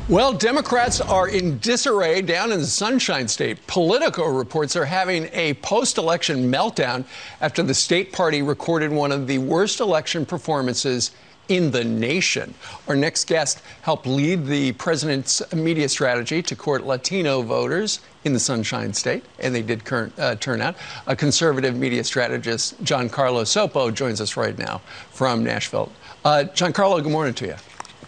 Well, Democrats are in disarray down in the Sunshine State. Politico reports are having a post-election meltdown after the state party recorded one of the worst election performances in the nation. Our next guest helped lead the president's media strategy to court Latino voters in the Sunshine State, and they did turn out. A conservative media strategist, Giancarlo Sopo, joins us right now from Nashville. Giancarlo, good morning to you.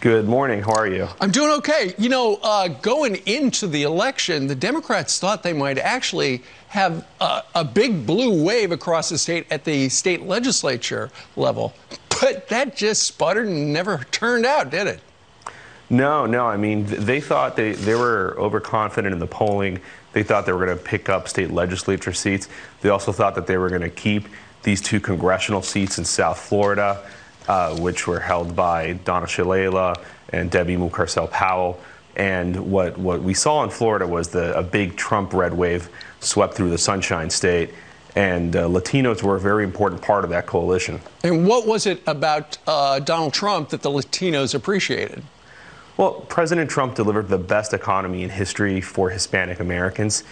Good morning. How are you? I'm doing okay. You know, going into the election, the Democrats thought they might actually have a big blue wave across the state at the state legislature level. But that just sputtered and never turned out, did it? No. I mean, they thought they were overconfident in the polling. They thought they were going to pick up state legislature seats. They also thought that they were going to keep these two congressional seats in South Florida, which were held by Donna Shalala and Debbie Mucarsel-Powell. And what we saw in Florida was a big Trump red wave swept through the Sunshine State. And Latinos were a very important part of that coalition. And what was it about Donald Trump that the Latinos appreciated? Well, President Trump delivered the best economy in history for Hispanic Americans.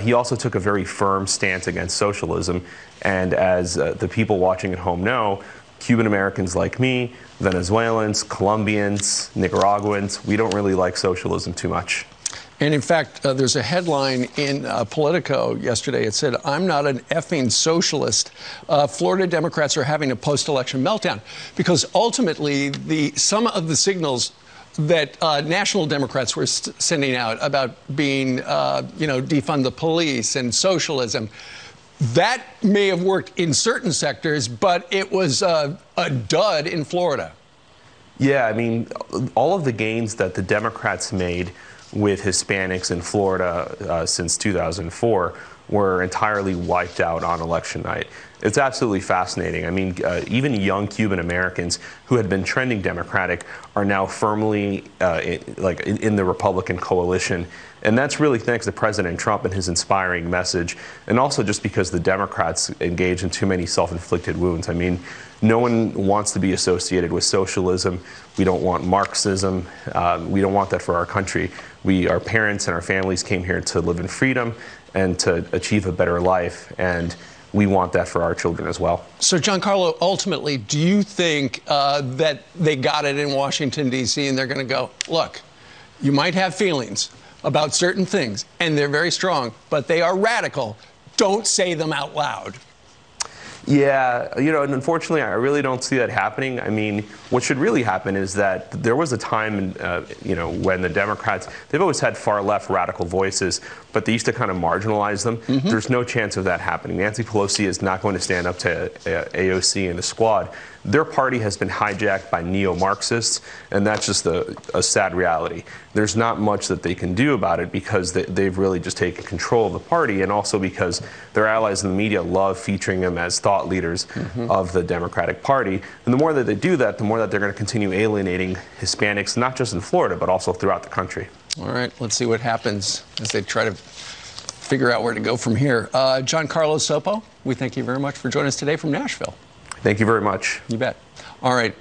He also took a very firm stance against socialism. And as the people watching at home know, Cuban Americans like me, Venezuelans, Colombians, Nicaraguans, we don't really like socialism too much. And in fact, there's a headline in Politico yesterday. It said, "I'm not an effing socialist. Florida Democrats are having a post-election meltdown," because ultimately some of the signals that national Democrats were sending out about being, defund the police and socialism, that may have worked in certain sectors, but it was a dud in Florida. Yeah, I mean, all of the gains that the Democrats made with Hispanics in Florida since 2004 were entirely wiped out on election night. It's absolutely fascinating. I mean, even young Cuban Americans who had been trending Democratic are now firmly in the Republican coalition. And that's really thanks to President Trump and his inspiring message, and also just because the Democrats engage in too many self-inflicted wounds. I mean, no one wants to be associated with socialism. We don't want Marxism. We don't want that for our country. Our parents and our families came here to live in freedom and to achieve a better life, and we want that for our children as well. So, Giancarlo, ultimately, do you think that they got it in Washington, D.C., and they're going to go, look, you might have feelings about certain things, and they're very strong, but they are radical. Don't say them out loud. Yeah, and unfortunately, I really don't see that happening. I mean, what should really happen is that there was a time, when the Democrats, they've always had far-left radical voices, but they used to kind of marginalize them. Mm-hmm. There's no chance of that happening. Nancy Pelosi is not going to stand up to AOC and the squad. Their party has been hijacked by neo-Marxists, and that's just a sad reality. There's not much that they can do about it because they've really just taken control of the party, and also because their allies in the media love featuring them as thought leaders of the Democratic Party. And the more that they do that, the more that they're going to continue alienating Hispanics, not just in Florida, but also throughout the country. All right, let's see what happens as they try to figure out where to go from here. Giancarlo Sopo, we thank you very much for joining us today from Nashville. Thank you very much. You bet. All right.